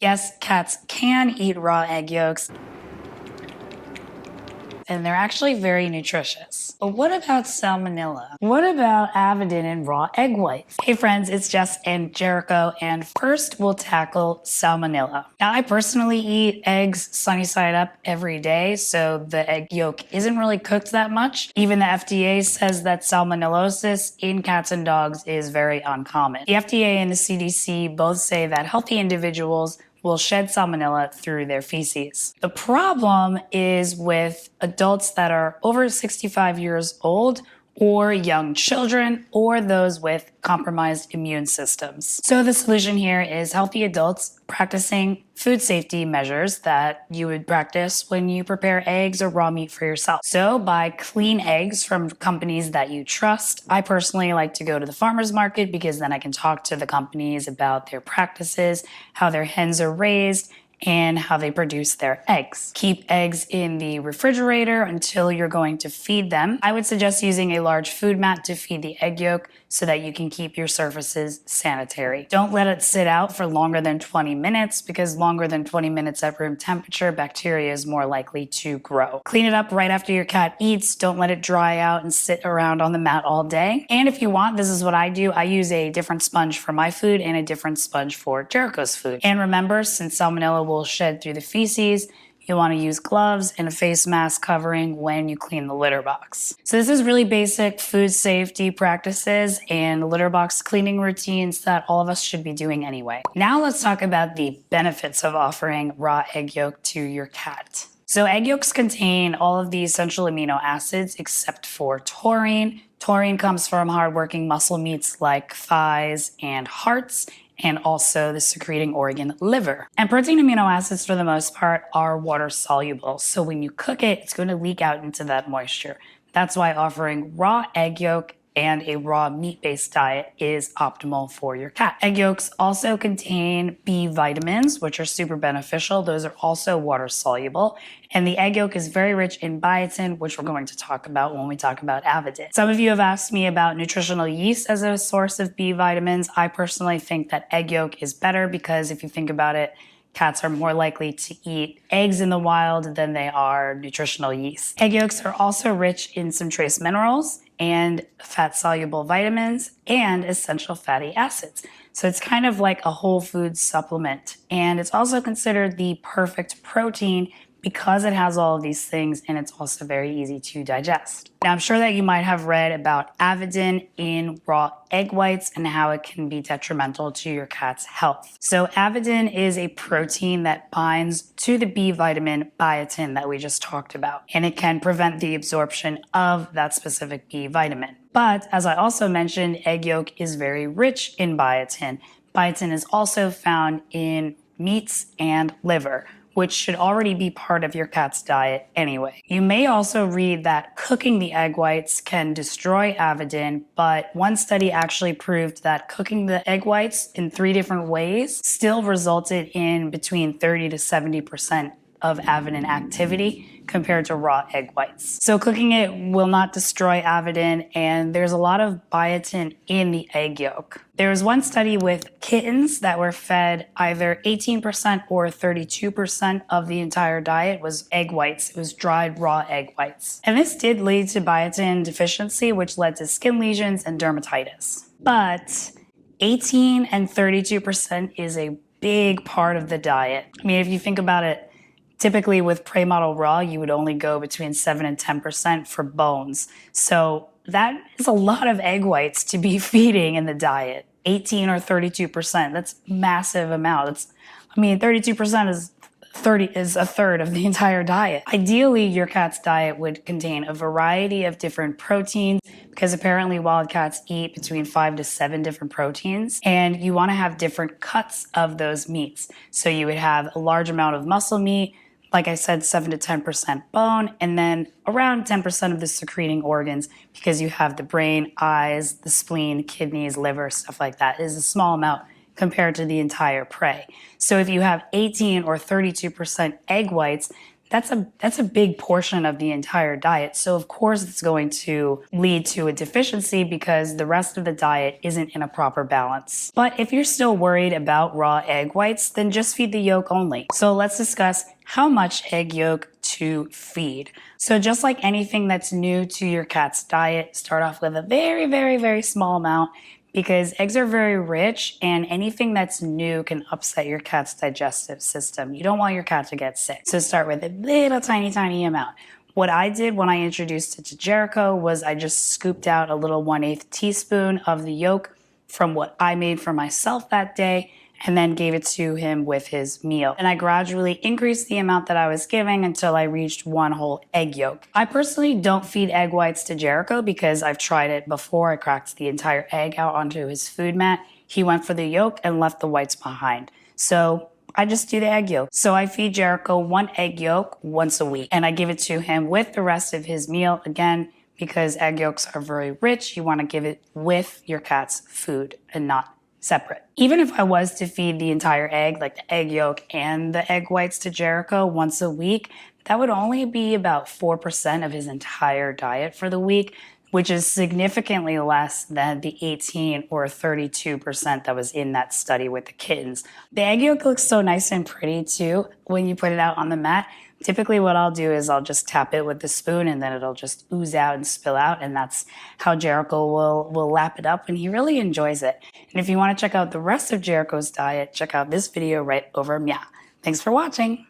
Yes, cats can eat raw egg yolks, and they're actually very nutritious. But what about salmonella? What about Avidin in raw egg whites? Hey friends, it's Jess and Jericho, and first we'll tackle salmonella. Now, I personally eat eggs sunny side up every day, so the egg yolk isn't really cooked that much. Even the FDA says that salmonellosis in cats and dogs is very uncommon. The FDA and the CDC both say that healthy individuals will shed salmonella through their feces. The problem is with adults that are over 65 years old or young children or those with compromised immune systems. So the solution here is healthy adults practicing food safety measures that you would practice when you prepare eggs or raw meat for yourself. So buy clean eggs from companies that you trust. I personally like to go to the farmer's market because then I can talk to the companies about their practices, how their hens are raised, and how they produce their eggs. Keep eggs in the refrigerator until you're going to feed them. I would suggest using a large food mat to feed the egg yolk so that you can keep your surfaces sanitary. Don't let it sit out for longer than 20 minutes because longer than 20 minutes at room temperature, bacteria is more likely to grow. Clean it up right after your cat eats. Don't let it dry out and sit around on the mat all day. And if you want, this is what I do. I use a different sponge for my food and a different sponge for Jericho's food. And remember, since salmonella will shed through the feces, you want to use gloves and a face mask covering when you clean the litter box. So this is really basic food safety practices and litter box cleaning routines that all of us should be doing anyway. Now let's talk about the benefits of offering raw egg yolk to your cat. So egg yolks contain all of the essential amino acids except for taurine. Taurine comes from hardworking muscle meats like thighs and hearts, and also the secreting organ liver. And protein amino acids, for the most part, are water soluble. So when you cook it, it's going to leak out into that moisture. That's why offering raw egg yolk and a raw meat-based diet is optimal for your cat. Egg yolks also contain B vitamins, which are super beneficial. Those are also water soluble. And the egg yolk is very rich in biotin, which we're going to talk about when we talk about Avidin. Some of you have asked me about nutritional yeast as a source of B vitamins. I personally think that egg yolk is better because if you think about it, cats are more likely to eat eggs in the wild than they are nutritional yeast. Egg yolks are also rich in some trace minerals and fat-soluble vitamins and essential fatty acids. So it's kind of like a whole food supplement. And it's also considered the perfect protein because it has all of these things and it's also very easy to digest. Now, I'm sure that you might have read about Avidin in raw egg whites and how it can be detrimental to your cat's health. So Avidin is a protein that binds to the B vitamin biotin that we just talked about, and it can prevent the absorption of that specific B vitamin. But as I also mentioned, egg yolk is very rich in biotin. Biotin is also found in meats and liver, which should already be part of your cat's diet anyway. You may also read that cooking the egg whites can destroy Avidin, but one study actually proved that cooking the egg whites in 3 different ways still resulted in between 30 to 70% of Avidin activity compared to raw egg whites. So cooking it will not destroy Avidin, and there's a lot of biotin in the egg yolk. There was one study with kittens that were fed either 18% or 32% of the entire diet was egg whites. It was dried raw egg whites. And this did lead to biotin deficiency, which led to skin lesions and dermatitis. But 18 and 32% is a big part of the diet. I mean, if you think about it, typically with premodel raw, you would only go between 7 and 10% for bones. So that is a lot of egg whites to be feeding in the diet. 18 or 32%, that's a massive amount. 32% is a third of the entire diet. Ideally, your cat's diet would contain a variety of different proteins because apparently wild cats eat between 5 to 7 different proteins, and you want to have different cuts of those meats. So you would have a large amount of muscle meat, like I said, 7 to 10% bone, and then around 10% of the secreting organs because you have the brain, eyes, the spleen, kidneys, liver, stuff like that. It is a small amount compared to the entire prey. So if you have 18 or 32% egg whites, that's a big portion of the entire diet. So of course it's going to lead to a deficiency because the rest of the diet isn't in a proper balance. But if you're still worried about raw egg whites, then just feed the yolk only. So let's discuss how much egg yolk to feed. So just like anything that's new to your cat's diet, start off with a very, very, very small amount, because eggs are very rich and anything that's new can upset your cat's digestive system. You don't want your cat to get sick. So start with a little tiny amount. What I did when I introduced it to Jericho was I just scooped out a little 1/8 teaspoon of the yolk from what I made for myself that day and then gave it to him with his meal. And I gradually increased the amount that I was giving until I reached 1 whole egg yolk. I personally don't feed egg whites to Jericho because I've tried it before. I cracked the entire egg out onto his food mat. He went for the yolk and left the whites behind. So I just do the egg yolk. So I feed Jericho 1 egg yolk once a week, and I give it to him with the rest of his meal. Again, because egg yolks are very rich, you want to give it with your cat's food and not separate. Even if I was to feed the entire egg, like the egg yolk and the egg whites to Jericho once a week, that would only be about 4% of his entire diet for the week, which is significantly less than the 18 or 32% that was in that study with the kittens. The egg yolk looks so nice and pretty too when you put it out on the mat. Typically what I'll do is I'll just tap it with the spoon and then it'll just ooze out and spill out, and that's how Jericho will lap it up, and he really enjoys it. And if you want to check out the rest of Jericho's diet, check out this video right over. Yeah. Thanks for watching.